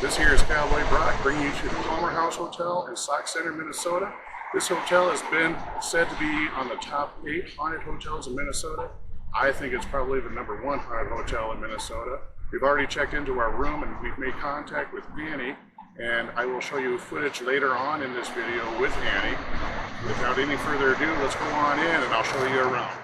This here is Cowboy Brock bringing you to the Palmer House Hotel in Sauk Center, Minnesota. This hotel has been said to be on the top 8 haunted hotels in Minnesota. I think it's probably the #1 haunted hotel in Minnesota. We've already checked into our room and we've made contact with Annie, and I will show you footage later on in this video with Annie. Without any further ado, let's go on in and I'll show you around.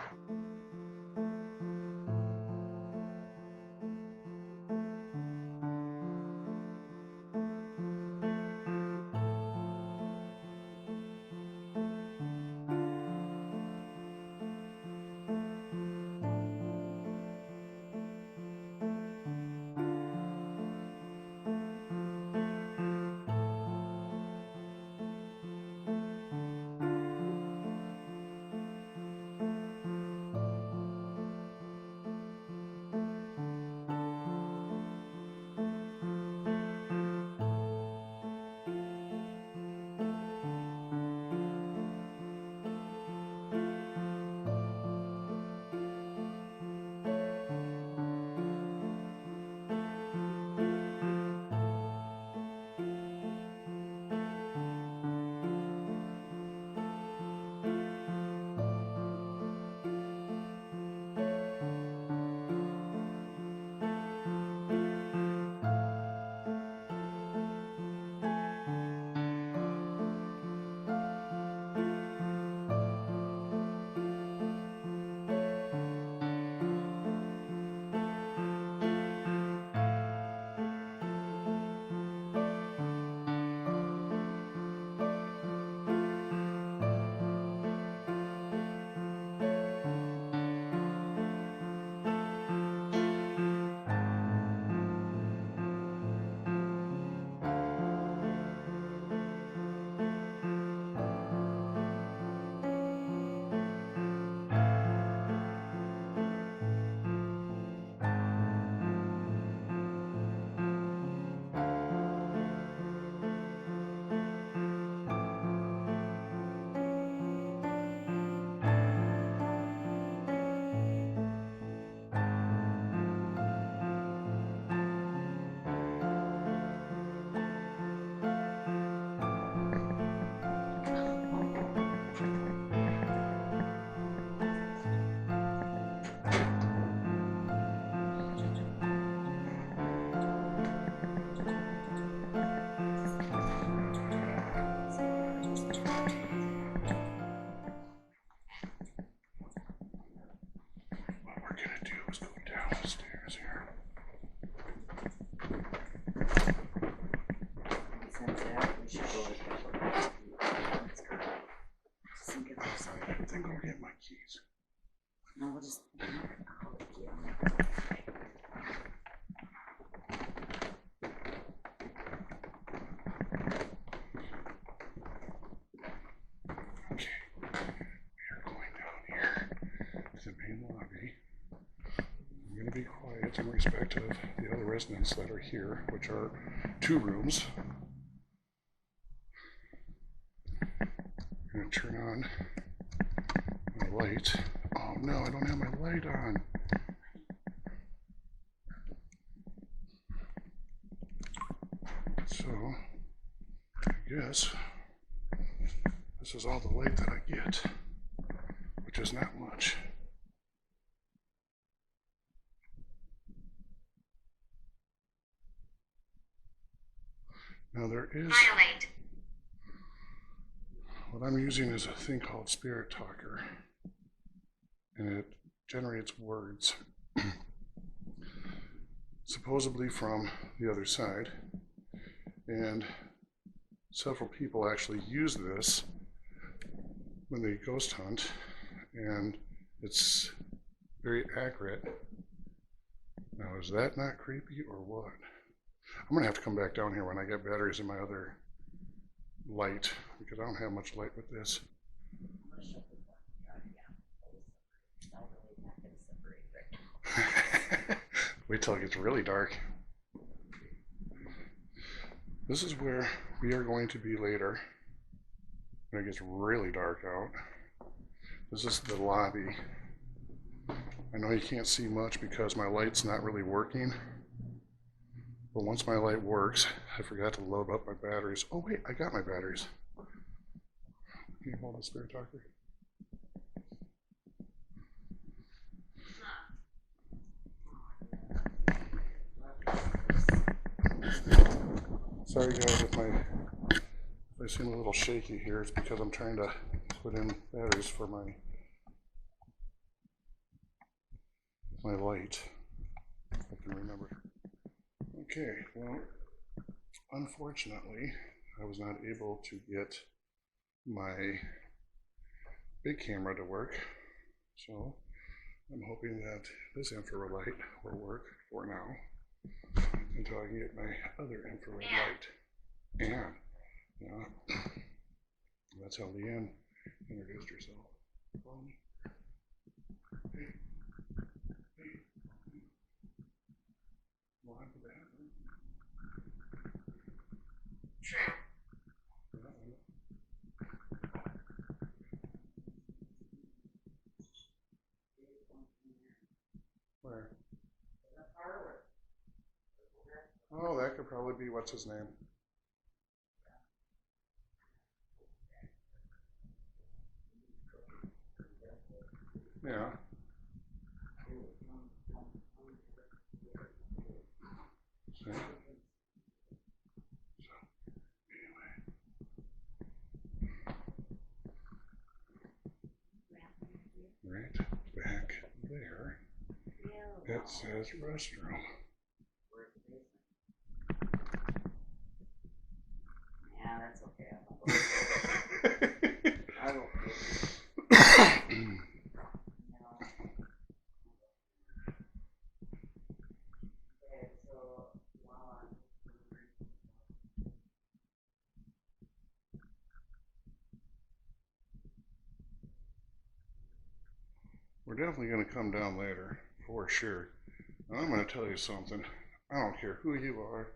No, we'll just. Okay, we are going down here to the main lobby. I'm going to be quiet in respect of the other residents that are here, which are 2 rooms. I'm going to turn on my light. Oh no, I don't have my light on. So, I guess this is all the light that I get, which is not much. Now there is, what I'm using is a thing called Spirit Talker, and it generates words, supposedly from the other side, and several people actually use this when they ghost hunt, and it's very accurate. Now, is that not creepy or what? I'm gonna have to come back down here when I get batteries in my other light, because I don't have much light with this. Wait till it gets really dark. This is where we are going to be later when it gets really dark out. This is the lobby. I know you can't see much because my light's not really working, But once my light works, I forgot to load up my batteries. Oh wait, I got my batteries. Can you hold a spare talker? Sorry guys if I seem a little shaky here. It's because I'm trying to put in batteries for my light, if I can remember. Okay, well, unfortunately, I was not able to get my big camera to work, so I'm hoping that this infrared light will work for now until I can get my other infrared light. And that's how Leanne introduced herself. Follow me. Hey. Hey. Well, I'm the bathroom. True. Where? Oh, that could probably be what's his name. Yeah. So, right back there, it says restroom. Yeah, that's okay. I will. We're definitely going to come down later, for sure. And I'm going to tell you something. I don't care who you are.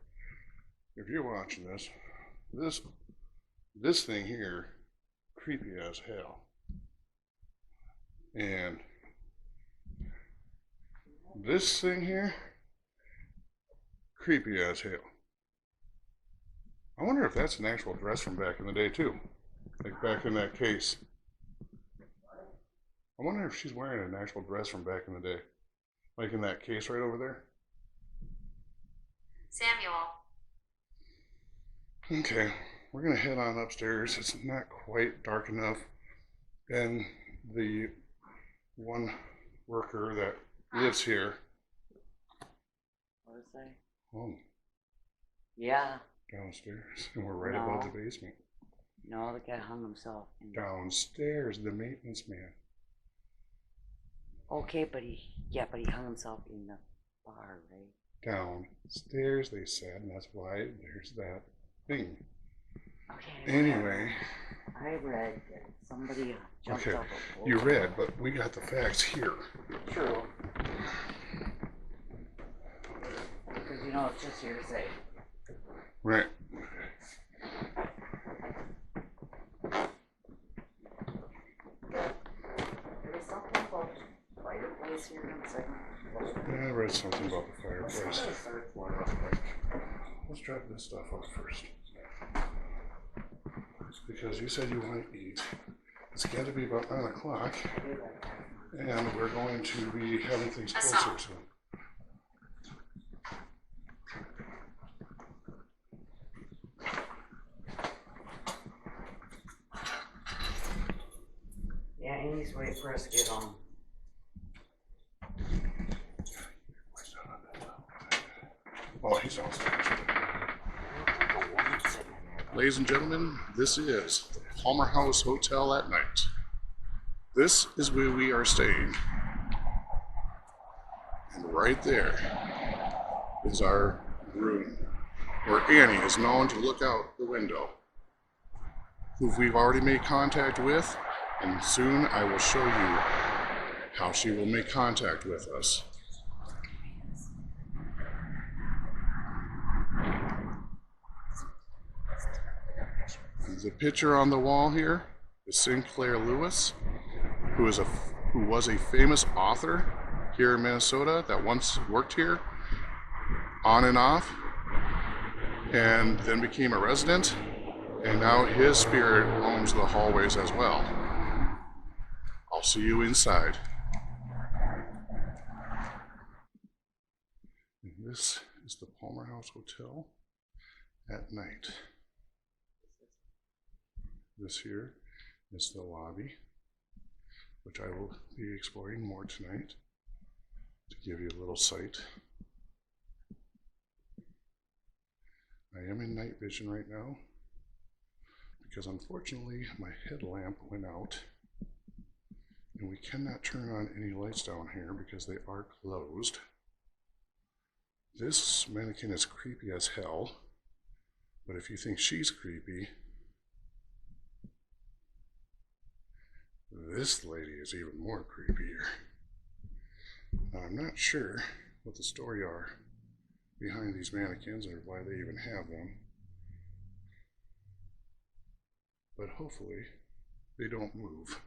If you're watching this thing here, creepy as hell. And this thing here, creepy as hell. I wonder if that's an actual dress from back in the day too. Like back in that case. I wonder if she's wearing an actual dress from back in the day. Like in that case right over there. Samuel. Okay, we're gonna head on upstairs. It's not quite dark enough. And the one worker that lives here. What is that? Oh, Yeah. downstairs. And we're right above the basement. No, the guy hung himself. Downstairs, the maintenance man. Okay, but he hung himself in the bar, right? Downstairs, they said, and that's why there's that thing. Okay. Anyway. I read that somebody jumped Okay, off a boat. you read, but we got the facts here. True. Because it's just hearsay. Right. There was something about the fireplace here in a second. Yeah, I read something about the fireplace. Let's drop this stuff off first. Because you said you want to eat. It's got to be about 9 o'clock. And we're going to be having things closer soon. Yeah, Amy's waiting for us to get on. Oh, he's downstairs. Ladies and gentlemen, this is the Palmer House Hotel at night. This is where we are staying. And right there is our room, where Annie is known to look out the window, who we've already made contact with, and soon I will show you how she will make contact with us. The picture on the wall here is Sinclair Lewis, who was a famous author here in Minnesota that once worked here on and off. and then became a resident, and now his spirit roams the hallways as well. I'll see you inside. And this is the Palmer House Hotel at night. This here is the lobby, which I will be exploring more tonight to give you a little sight. I am in night vision right now because unfortunately my headlamp went out and we cannot turn on any lights down here because they are closed. This mannequin is creepy as hell, but if you think she's creepy, this lady is even more creepier. Now, I'm not sure what the story are behind these mannequins or why they even have them, but hopefully they don't move.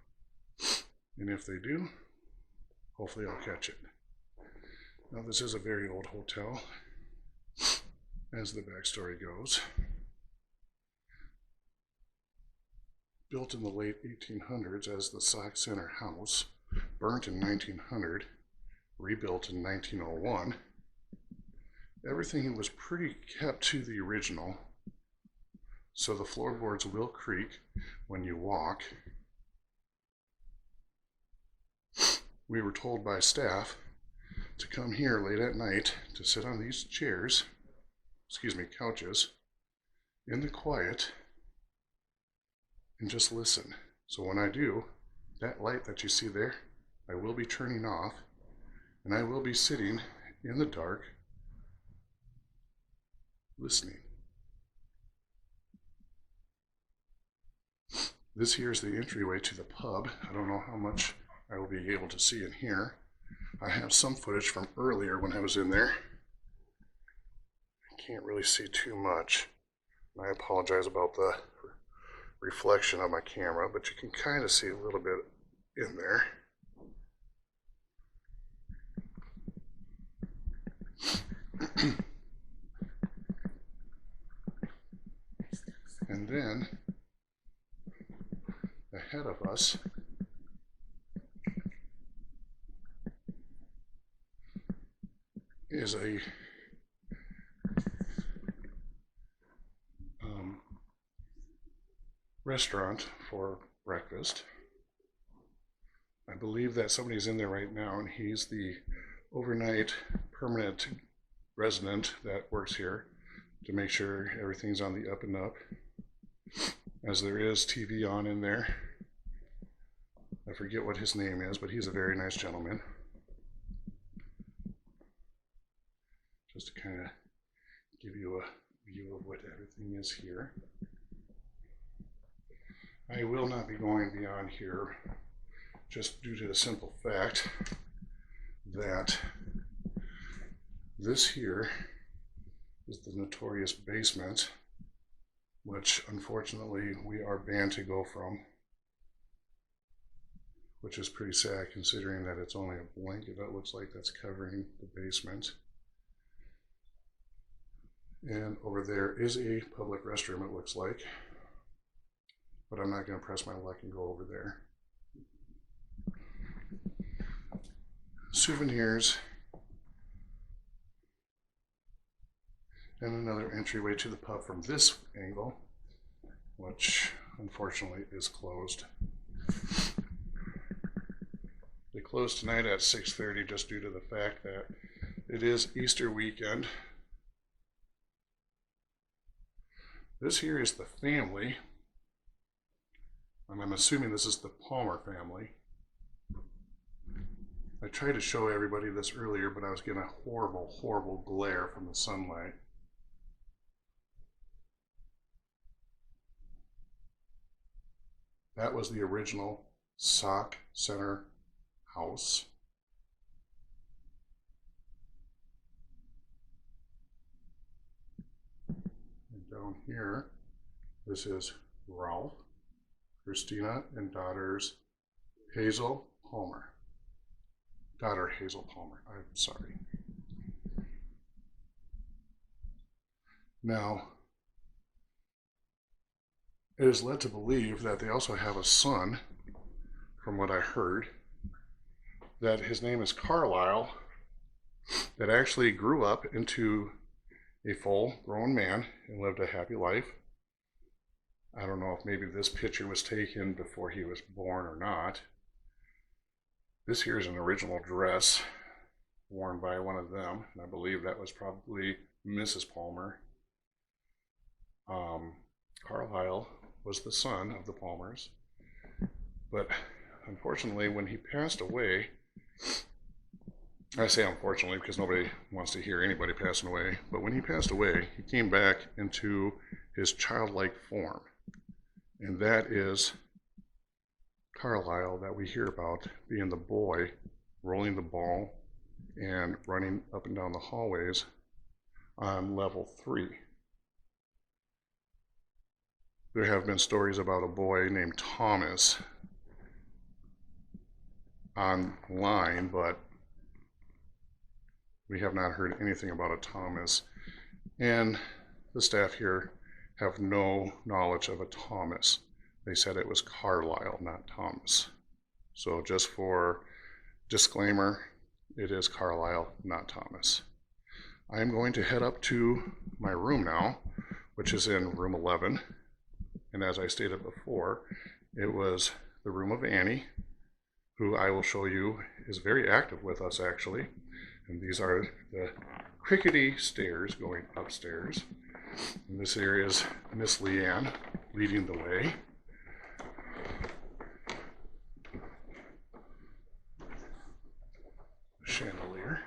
And if they do, hopefully I'll catch it. Now, this is a very old hotel, as the backstory goes. Built in the late 1800s as the Sauk Center House, burnt in 1900, rebuilt in 1901. Everything was pretty kept to the original, so the floorboards will creak when you walk. We were told by staff to come here late at night to sit on these couches, in the quiet, and just listen. So when I do, that light that you see there, I will be turning off, and I will be sitting in the dark, listening. This here is the entryway to the pub. I don't know how much I will be able to see in here. I have some footage from earlier when I was in there. I can't really see too much. I apologize about the reflection of my camera, but you can kind of see a little bit in there. And then ahead of us is a restaurant for breakfast. I believe that somebody's in there right now, and he's the overnight permanent resident that works here to make sure everything's on the up and up, as there is TV on in there. I forget what his name is, but he's a very nice gentleman. Just to kind of give you a view of what everything is here. I will not be going beyond here just due to the simple fact that this here is the notorious basement, which unfortunately we are banned to go from, which is pretty sad considering that it's only a blanket that looks like that's covering the basement. And over there is a public restroom, it looks like, but I'm not going to press my luck and go over there. Souvenirs, and another entryway to the pub from this angle, which unfortunately is closed. They closed tonight at 6:30 just due to the fact that it is Easter weekend. This here is the family, and I'm assuming this is the Palmer family. I tried to show everybody this earlier, but I was getting a horrible, horrible glare from the sunlight. That was the original Sauk Center house. And down here, this is Ralph, Christina, and daughters Hazel Palmer. Daughter Hazel Palmer, I'm sorry. Now, It is led to believe that they also have a son, from what I heard, that his name is Carlisle, that actually grew up into a full grown man and lived a happy life. I don't know if maybe this picture was taken before he was born or not. This here is an original dress worn by one of them, and I believe that was probably Mrs. Palmer. Carlisle was the son of the Palmers, but unfortunately when he passed away, I say unfortunately because nobody wants to hear anybody passing away, but when he passed away, he came back into his childlike form, and that is Carlisle that we hear about being the boy rolling the ball and running up and down the hallways on level 3. There have been stories about a boy named Thomas online, but we have not heard anything about a Thomas. And the staff here have no knowledge of a Thomas. They said it was Carlisle, not Thomas. So just for disclaimer, it is Carlisle, not Thomas. I am going to head up to my room now, which is in room 11. And as I stated before, it was the room of Annie, who I will show you is very active with us actually. And these are the crickety stairs going upstairs. And this area is Miss Leanne leading the way. Chandelier.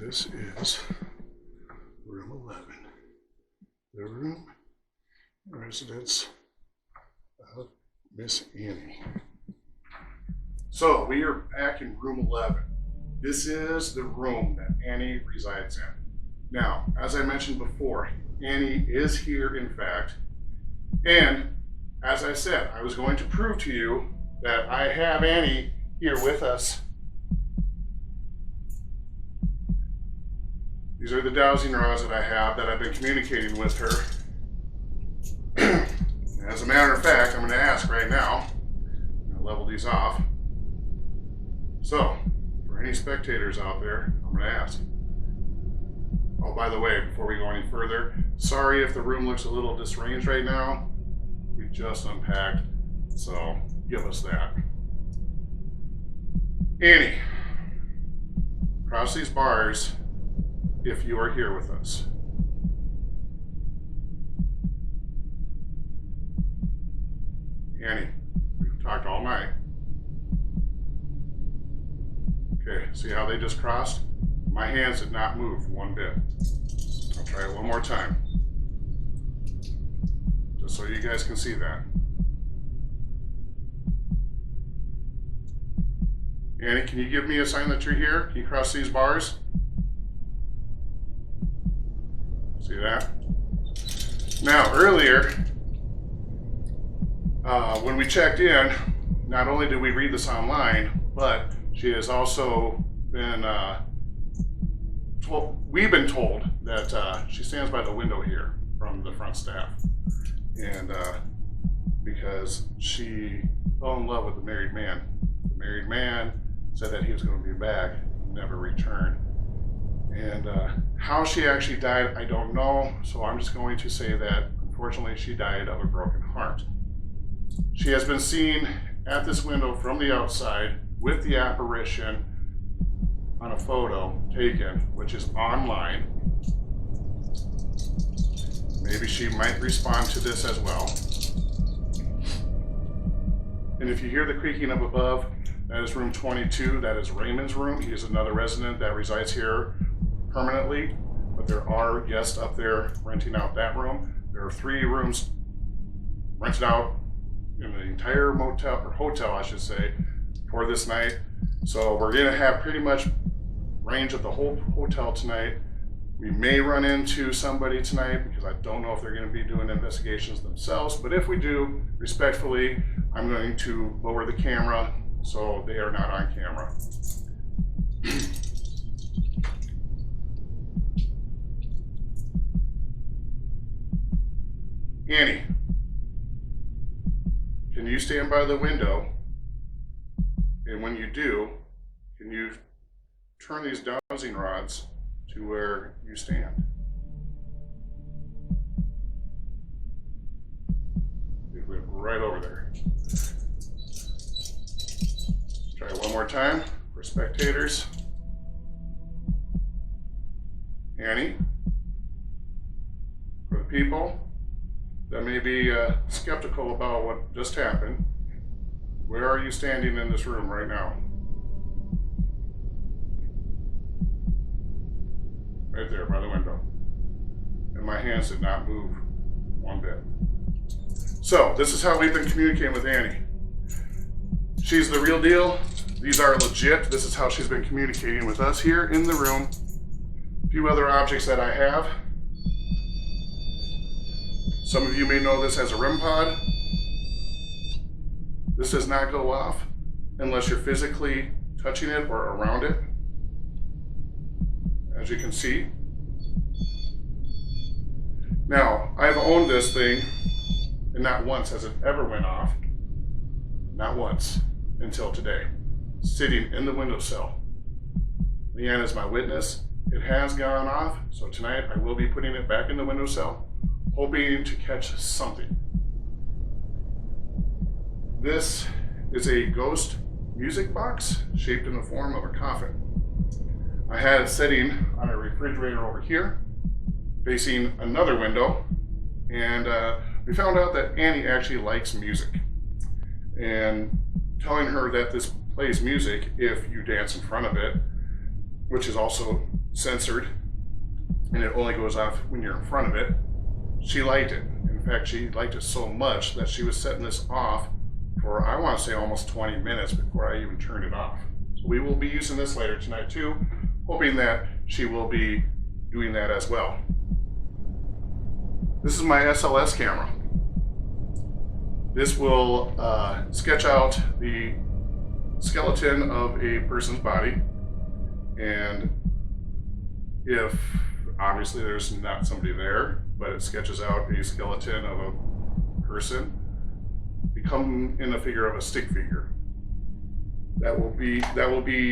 This is room 11, the room and residence of Miss Annie. So we are back in room 11. This is the room that Annie resides in. Now, as I mentioned before, Annie is here in fact, and as I said, I was going to prove to you that I have Annie here with us. These are the dowsing rods that I have that I've been communicating with her. As a matter of fact, I'm going to ask right now. I'm going to level these off. So, for any spectators out there, I'm going to ask. Oh, by the way, before we go any further, sorry if the room looks a little disarranged right now. We just unpacked, so give us that. Annie, cross these bars if you are here with us. Annie, we've talked all night. Okay, see how they just crossed? My hands did not move one bit. I'll try it one more time. Just so you guys can see that. Annie, can you give me a sign that you're here? Can you cross these bars? See that? Now, earlier, when we checked in, not only did we read this online, but she has also been we've been told that she stands by the window here from the front staff, and because she fell in love with the married man. The married man said that he was going to be back, never returned. And how she actually died, I don't know. So I'm just going to say that unfortunately she died of a broken heart. She has been seen at this window from the outside with the apparition on a photo taken, which is online. Maybe she might respond to this as well. And if you hear the creaking up above, that is room 22. That is Raymond's room. He is another resident that resides here permanently, but there are guests up there renting out that room. There are 3 rooms rented out in the entire motel, or hotel I should say, for this night. So we're gonna have pretty much range of the whole hotel tonight. We may run into somebody tonight because I don't know if they're gonna be doing investigations themselves, but if we do, respectfully, I'm going to lower the camera so they are not on camera. Annie, can you stand by the window? And when you do, can you turn these dowsing rods to where you stand? It went right over there. Try it one more time for spectators. Annie, for the people that may be skeptical about what just happened, where are you standing in this room right now? Right there by the window. And my hands did not move one bit. So this is how we've been communicating with Annie. She's the real deal. These are legit. This is how she's been communicating with us here in the room. A few other objects that I have. Some of you may know this as a REM pod. This does not go off unless you're physically touching it or around it. As you can see. Now, I've owned this thing, and not once has it ever went off. Not once until today. Sitting in the windowsill. Leanne is my witness. It has gone off, so tonight I will be putting it back in the windowsill, hoping to catch something. This is a ghost music box shaped in the form of a coffin. I had it sitting on a refrigerator over here, facing another window, and we found out that Annie actually likes music. And telling her that this plays music if you dance in front of it, which is also censored, and it only goes off when you're in front of it, she liked it. In fact, she liked it so much that she was setting this off for, I want to say, almost 20 minutes before I even turned it off. So we will be using this later tonight too, hoping that she will be doing that as well. This is my SLS camera. This will sketch out the skeleton of a person's body, and if obviously there's not somebody there, but it sketches out a skeleton of a person, become in the figure of a stick figure. That will be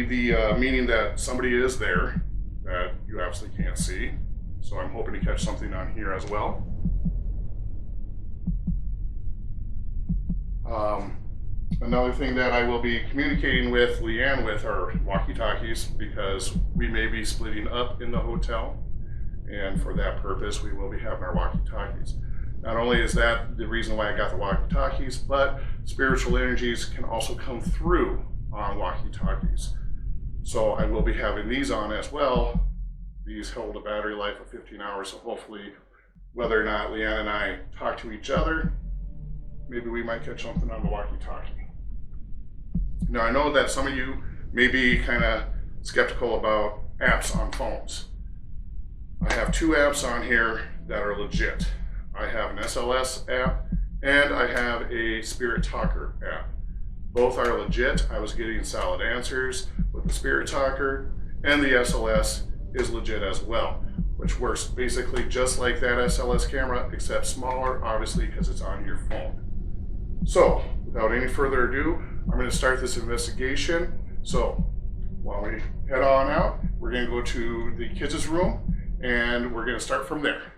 the meaning that somebody is there that you absolutely can't see. So I'm hoping to catch something on here as well. Another thing that I will be communicating with Leanne with are walkie-talkies, because we may be splitting up in the hotel, and for that purpose we will be having our walkie-talkies. Not only is that the reason why I got the walkie-talkies, but spiritual energies can also come through on walkie-talkies. So I will be having these on as well. These hold a battery life of 15 hours, so hopefully, whether or not Leanne and I talk to each other, maybe we might catch something on the walkie-talkie. Now, I know that some of you may be kind of skeptical about apps on phones. I have 2 apps on here that are legit. I have an SLS app and I have a Spirit Talker app. Both are legit. I was getting solid answers with the Spirit Talker, and the SLS is legit as well, which works basically just like that SLS camera, except smaller, obviously, because it's on your phone. So, without any further ado, I'm going to start this investigation. So, while we head on out, we're going to go to the kids' room, and we're going to start from there.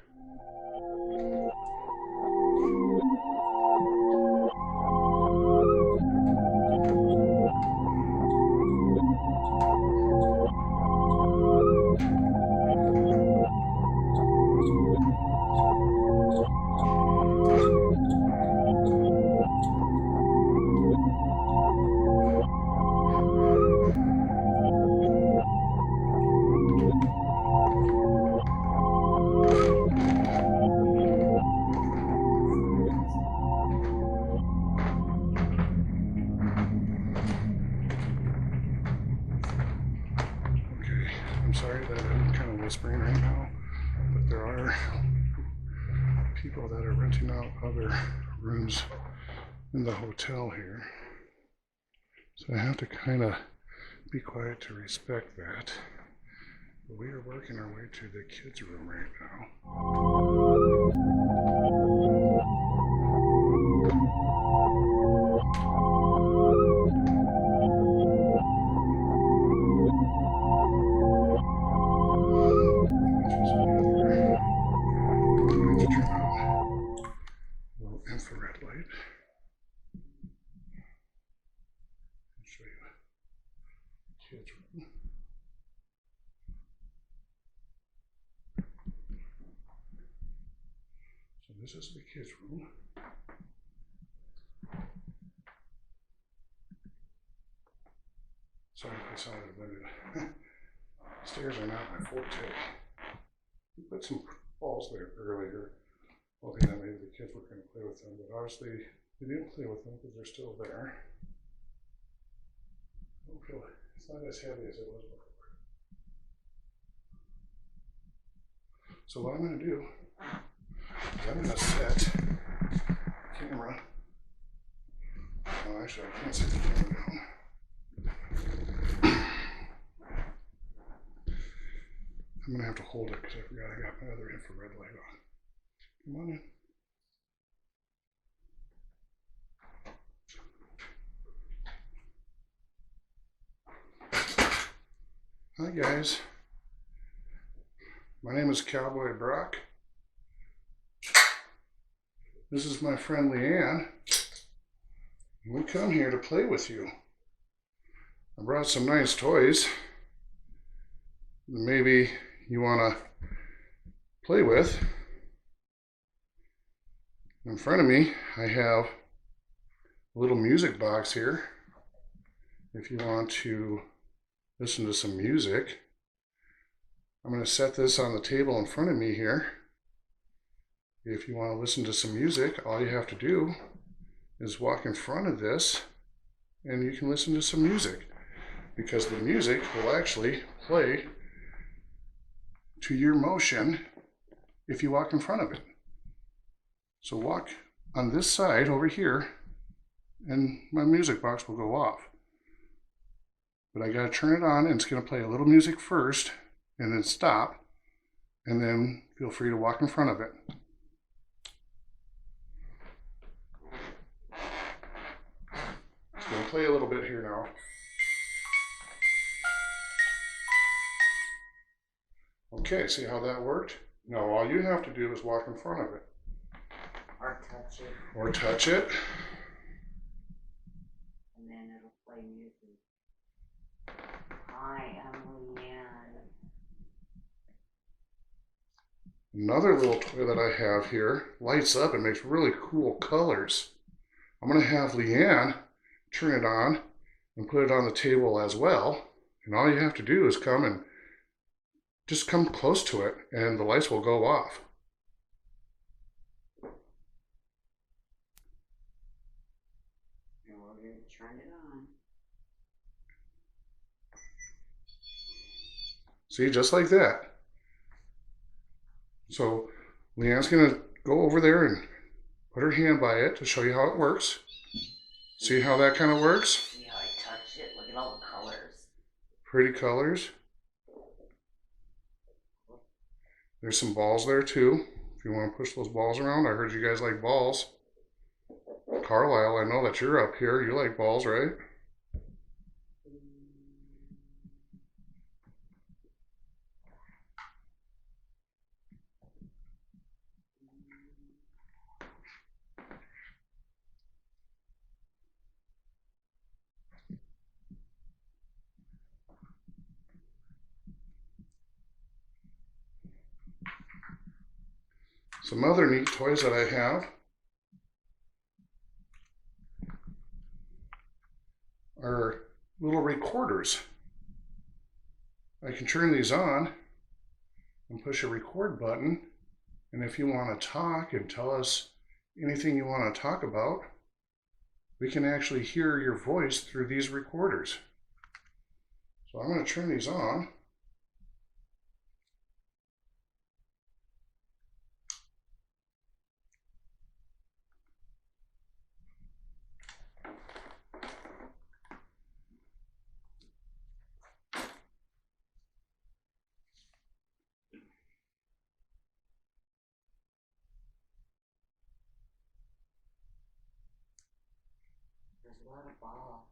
I'm sorry that I'm kind of whispering right now, but there are people that are renting out other rooms in the hotel here. So I have to kind of be quiet to respect that. But we are working our way to the kids' room right now. Infrared light. I'll show you kids' room. So this is the kids' room. Sorry if I sounded limited. Stairs are not my forte. We put some balls there earlier, hoping that maybe the kids were going to play with them, but obviously they didn't play with them because they're still there. I don't feel it's not as heavy as it was before. So what I'm going to do is I'm going to set the camera. Oh, actually, I can't set the camera down. I'm going to have to hold it because I forgot I got my other infrared light on. Come on in. Hi guys, my name is Cowboy Brock. This is my friend Leanne. We come here to play with you. I brought some nice toys that maybe you want to play with. In front of me, I have a little music box here. If you want to listen to some music, I'm going to set this on the table in front of me here. If you want to listen to some music, all you have to do is walk in front of this and you can listen to some music, because the music will actually play to your motion if you walk in front of it. So walk on this side over here and my music box will go off. But I gotta turn it on and it's gonna play a little music first and then stop, and then feel free to walk in front of it. It's gonna play a little bit here now. Okay, see how that worked? Now all you have to do is walk in front of it. Or touch it. Or touch it. And then it'll play music. Hi, I'm Leanne. Another little toy that I have here lights up and makes really cool colors. I'm going to have Leanne turn it on and put it on the table as well. And all you have to do is come and just come close to it and the lights will go off. And we're going to turn it on. See, just like that. So Leanne's going to go over there and put her hand by it to show you how it works. See how that kind of works? See how I touch it? Look at all the colors. Pretty colors. There's some balls there too. If you want to push those balls around, I heard you guys like balls. Carlisle, I know that you're up here. You like balls, right? Some other neat toys that I have are little recorders. I can turn these on and push a record button, and if you want to talk and tell us anything you want to talk about, we can actually hear your voice through these recorders. So I'm going to turn these on. There's a lot of balls.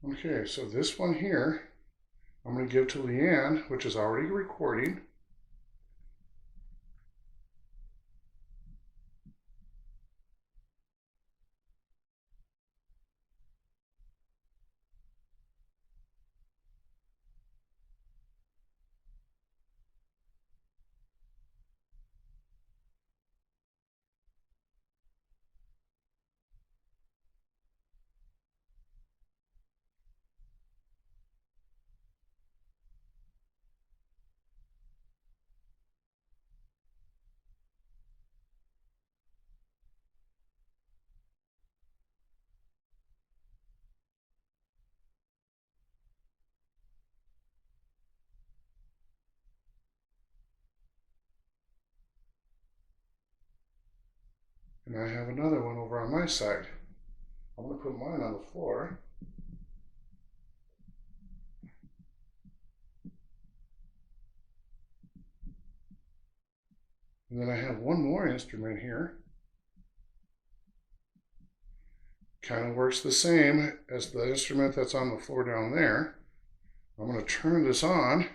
Okay, so this one here, I'm going to give to Leanne, which is already recording. And I have another one over on my side. I'm going to put mine on the floor. And then I have one more instrument here. Kind of works the same as the instrument that's on the floor down there. I'm going to turn this on.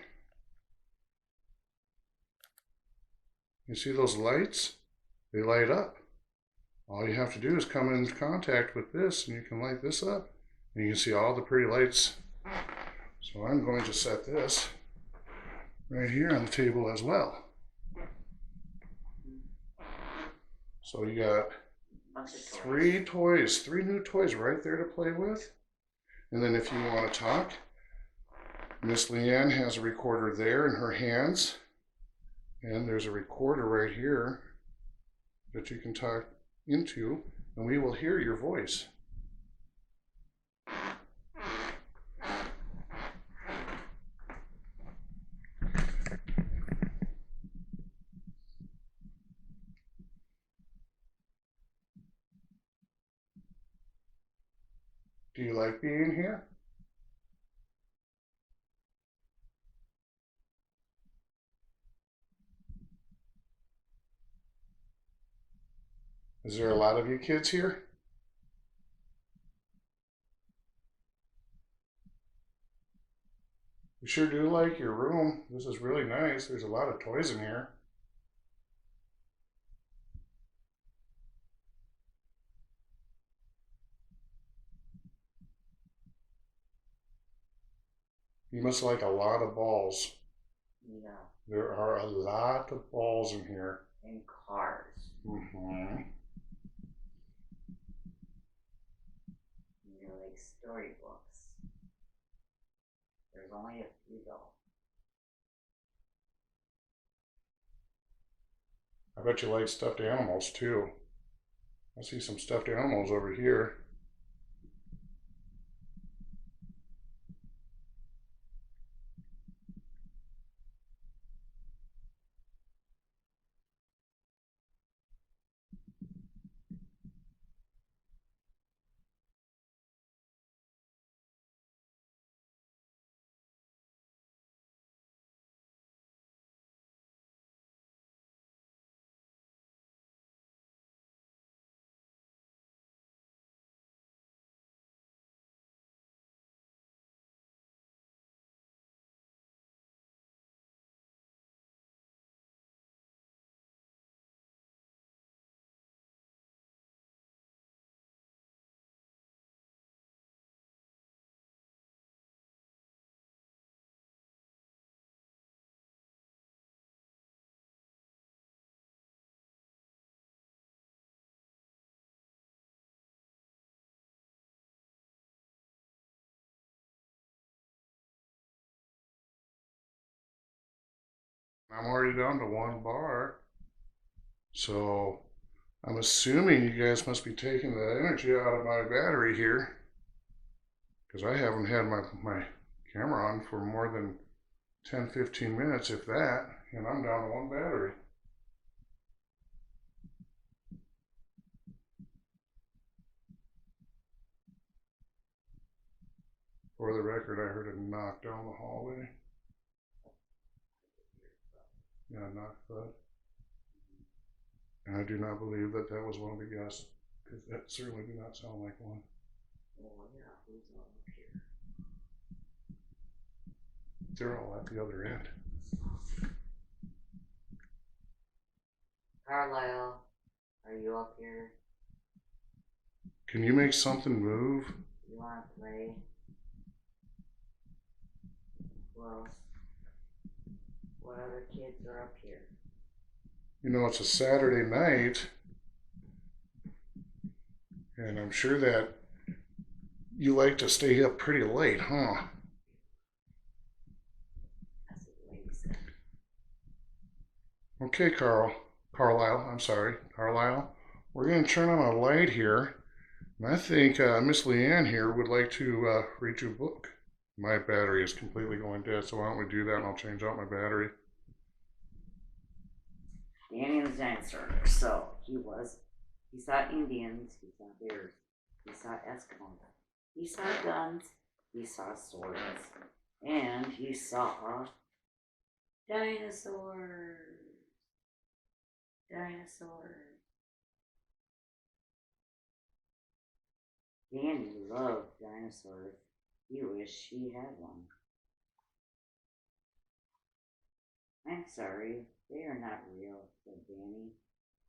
You see those lights? They light up. All you have to do is come in contact with this and you can light this up and you can see all the pretty lights. So I'm going to set this right here on the table as well. So you got three new toys right there to play with. And then if you want to talk, Miss Leanne has a recorder there in her hands. And there's a recorder right here that you can talk into, and we will hear your voice. Do you like being here? Is there a lot of you kids here? We sure do like your room. This is really nice. There's a lot of toys in here. You must like a lot of balls. Yeah. There are a lot of balls in here. And cars. Mm-hmm. They're like storybooks. There's only a few though. I bet you like stuffed animals too. I see some stuffed animals over here. I'm already down to one bar. So I'm assuming you guys must be taking the energy out of my battery here. Because I haven't had my camera on for more than 10-15 minutes, if that, and I'm down to one battery. For the record, I heard a knock down the hallway. Yeah, knock thud. And I do not believe that that was one of the guests, because that certainly did not sound like one. Oh yeah, who's all up here? They're all at the other end. Carlisle, are you up here? Can you make something move? You wanna play? Who else? What other kids are up here? You know, it's a Saturday night, and I'm sure that you like to stay up pretty late, huh? That's what the lady said. Okay, Carlisle, I'm sorry, Carlisle. We're going to turn on a light here, and I think Miss Leanne here would like to read you a book. My battery is completely going dead, so why don't we do that and I'll change out my battery. Danny the dinosaur. So he saw Indians, he saw bears, he saw Eskimos, he saw guns, he saw swords, and he saw dinosaurs. Dinosaurs. Danny loved dinosaurs. He wished he had one. I'm sorry, they are not real, said Danny.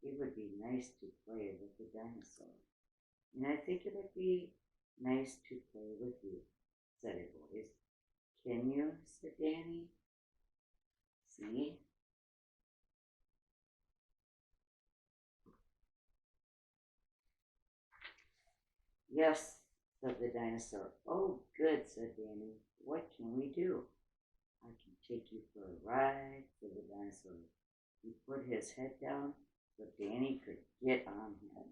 It would be nice to play with the dinosaur. And I think it would be nice to play with you, said a voice. Can you? Said Danny. See? Yes, said the dinosaur. Oh, good, said Danny. What can we do? I can take you for a ride, said the dinosaur. He put his head down so Danny could get on him.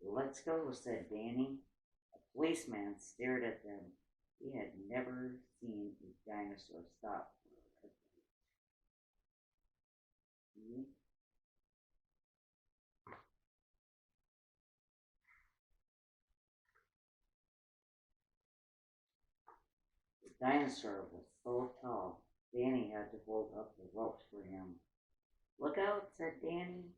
Let's go, said Danny. A policeman stared at them. He had never seen a dinosaur stop for a red light. The dinosaur was so tall, Danny had to hold up the ropes for him. Look out, said Danny.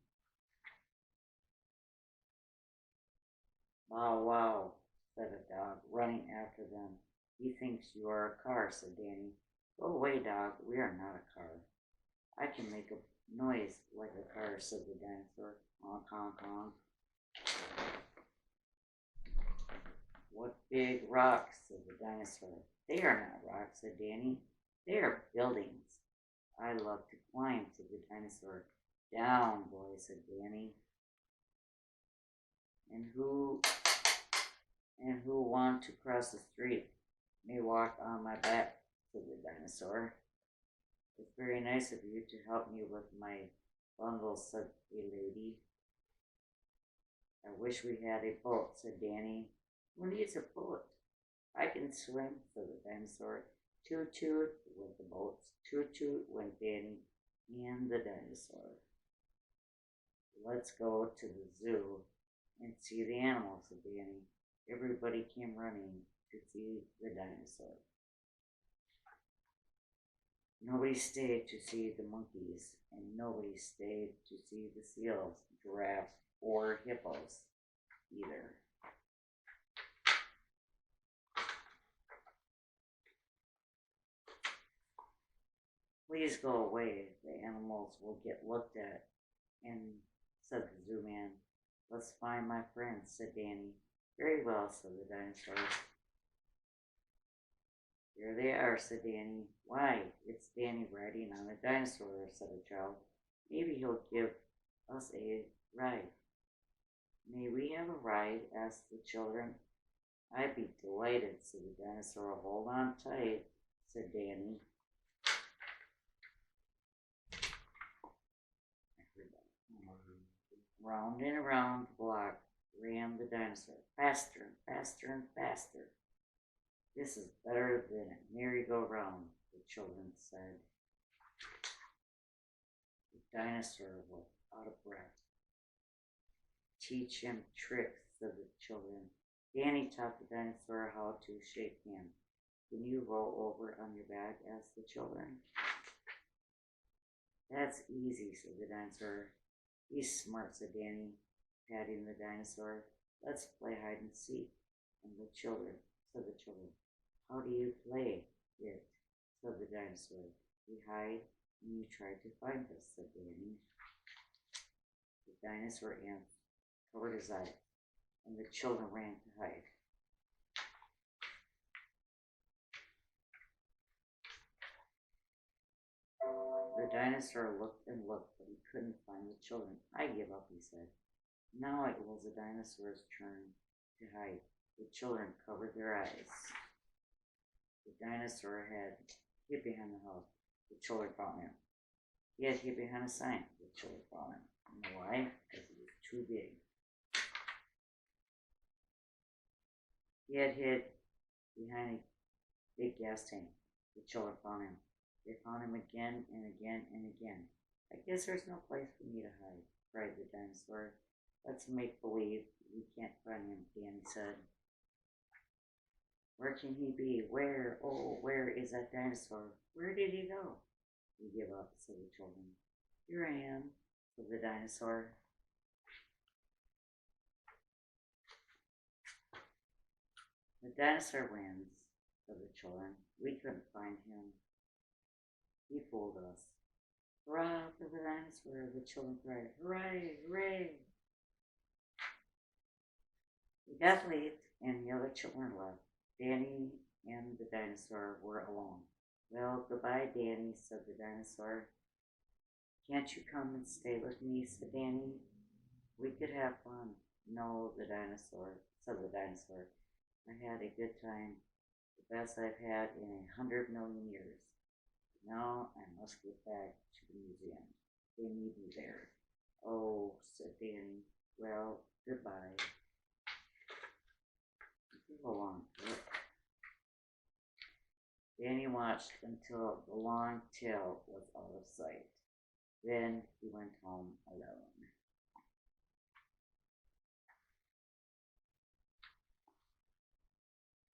Wow, wow, said a dog, running after them. He thinks you are a car, said Danny. Go away, dog, we are not a car. I can make a noise like a car, said the dinosaur. Honk, honk, honk. What big rocks, said the dinosaur. They are not rocks, said Danny. They are buildings. I love to climb, said the dinosaur. Down, boy, said Danny. And who want to cross the street may walk on my back, said the dinosaur. It's very nice of you to help me with my bundle, said a lady. I wish we had a boat, said Danny. Who needs a boat? I can swim, said the dinosaur. Toot toot went the boats. Toot toot went Danny and the dinosaur. Let's go to the zoo and see the animals, said Danny. Everybody came running to see the dinosaur. Nobody stayed to see the monkeys, and nobody stayed to see the seals, giraffes, or hippos either. Please go away, the animals will get looked at, and said the zoo man. Let's find my friends, said Danny. Very well, said the dinosaur. Here they are, said Danny. Why, it's Danny riding on a dinosaur, said a child. Maybe he'll give us a ride. May we have a ride? Asked the children. I'd be delighted, said the dinosaur. Hold on tight, said Danny. Round and around the block ran the dinosaur, faster and faster and faster. This is better than a merry-go-round, the children said. The dinosaur was out of breath. Teach him tricks, said the children. Danny taught the dinosaur how to shake hands. Can you roll over on your back? Asked the children. That's easy, said the dinosaur. He's smart, said Danny, patting the dinosaur. Let's play hide and seek. And the children, said the children. How do you play it? Said the dinosaur. We hide and you try to find us, said Danny. The dinosaur covered his eyes, and the children ran to hide. The dinosaur looked and looked, but he couldn't find the children. I give up, he said. Now it was the dinosaur's turn to hide. The children covered their eyes. The dinosaur had hid behind the house. The children found him. He had hid behind a sign. The children found him. You know why? Because he was too big. He had hid behind a big gas tank. The children found him. They found him again and again and again. I guess there's no place for me to hide, cried the dinosaur. Let's make believe we can't find him, Danny said. Where can he be? Where? Oh, where is that dinosaur? Where did he go? We give up, said the children. Here I am, said the dinosaur. The dinosaur wins, said the children. We couldn't find him. He fooled us. Hurrah for the dinosaur, the children cried. Hooray, hooray. We got late, and the other children left. Danny and the dinosaur were alone. Well, goodbye, Danny, said the dinosaur. Can't you come and stay with me, said Danny. We could have fun. No, said the dinosaur. I had a good time, the best I've had in 100 million years. Now I must get back to the museum. They need me there. Oh, said Danny. Well, goodbye. Go on. Danny watched until the long tail was out of sight. Then he went home alone.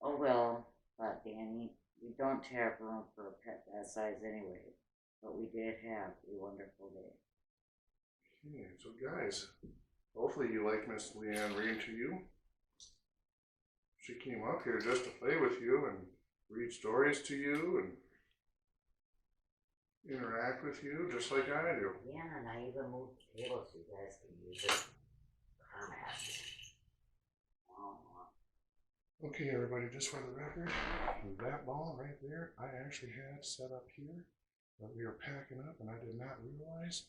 Oh well, thought Danny, we don't have room for a pet that size anyway, but we did have a wonderful day. Okay, so guys, hopefully you like Miss Leanne reading to you. She came up here just to play with you and read stories to you and interact with you just like I do. Yeah, and I even moved the table so you guys can use it. Okay, everybody, just for the record, that ball right there, I actually had set up here, but we were packing up and I did not realize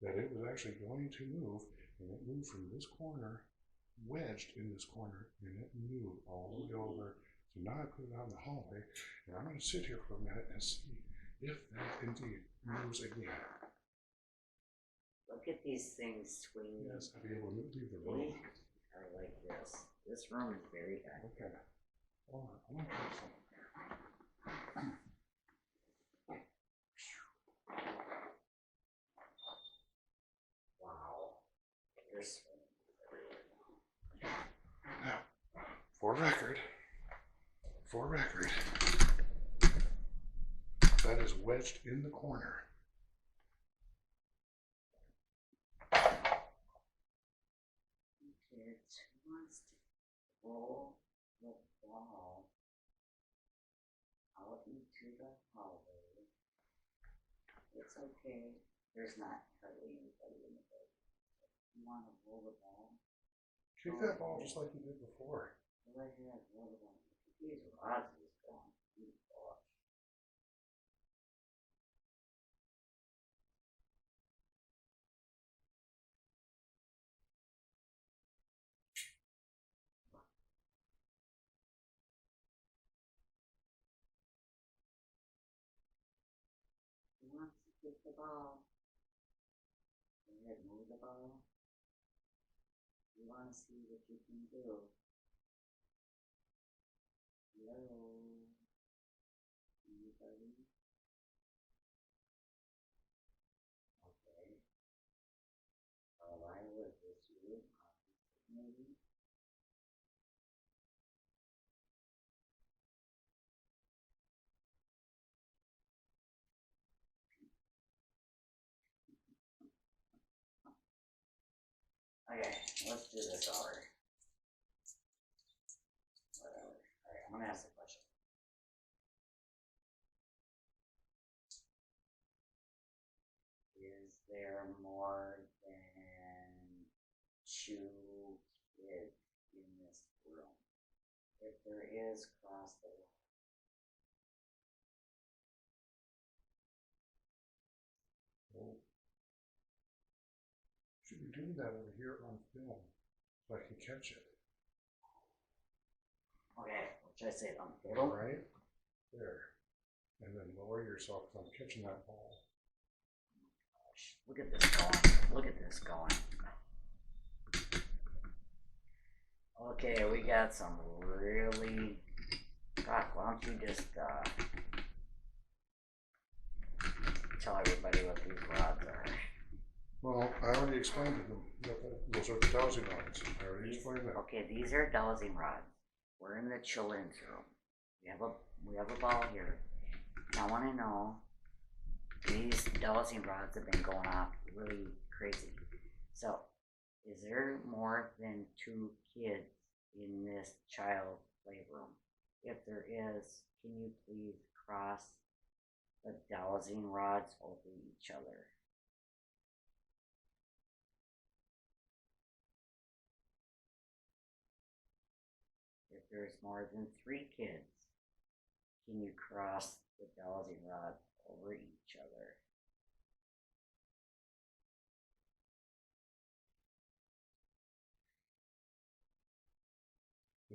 that it was actually going to move, and it moved from this corner, wedged in this corner, and it moved all the way over. So now I put it out in the hallway, and I'm going to sit here for a minute and see if that indeed moves again. Look at these things swing. Yes, I'll be able to leave the room. I like this. This room is very good. Okay. Hold on. I want to try something. Wow. There's Now, for record, that is wedged in the corner. kids who wants to roll the ball out into the hallway. It's okay. There's not hardly anybody in the building. You want to roll the ball? Kick that ball just like you did before. Go ahead, roll the ball. These rods is gone. Oh gosh. Who wants to kick the ball? Go ahead, move the ball. wanna see what you can do. Hello? Anybody? Okay. Why was this you? Maybe? Okay, let's do this over. Whatever. Alright, I'm gonna ask a question. Is there more than 2 kids in this room? If there is, cross the line. Well, should be doing that over here on film so I can catch it. Okay, what should I say on the table? Right there. And then lower yourself because I'm catching that ball. Gosh, look at this going. Look at this going. Okay, we got some really. Doc, why don't you just tell everybody what these rods are? Well, I already explained to them that those are the dowsing rods. I already explained that. Okay, these are dowsing rods. We're in the children's room. We have a ball here. I want to know, these dowsing rods have been going off really crazy. So, is there more than 2 kids in this child playroom? If there is, can you please cross the dowsing rods over each other? If there's more than 3 kids, can you cross the dowsing rods over each other?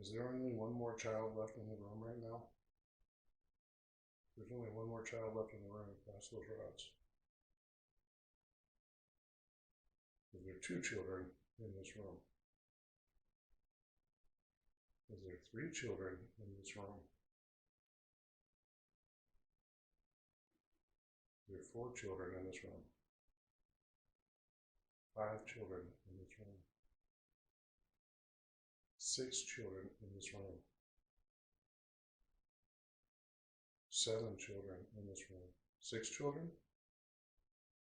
Is there only one more child left in the room right now? There's only one more child left in the room past those rods. Is there 2 children in this room? Is there 3 children in this room? Is there 4 children in this room? 5 children in this room? 6 children in this room? 7 children in this room? 6 children?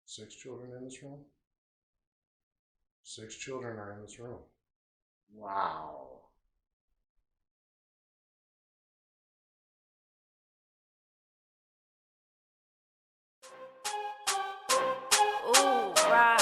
6 children in this room? 6 children are in this room. Wow. Ooh, right.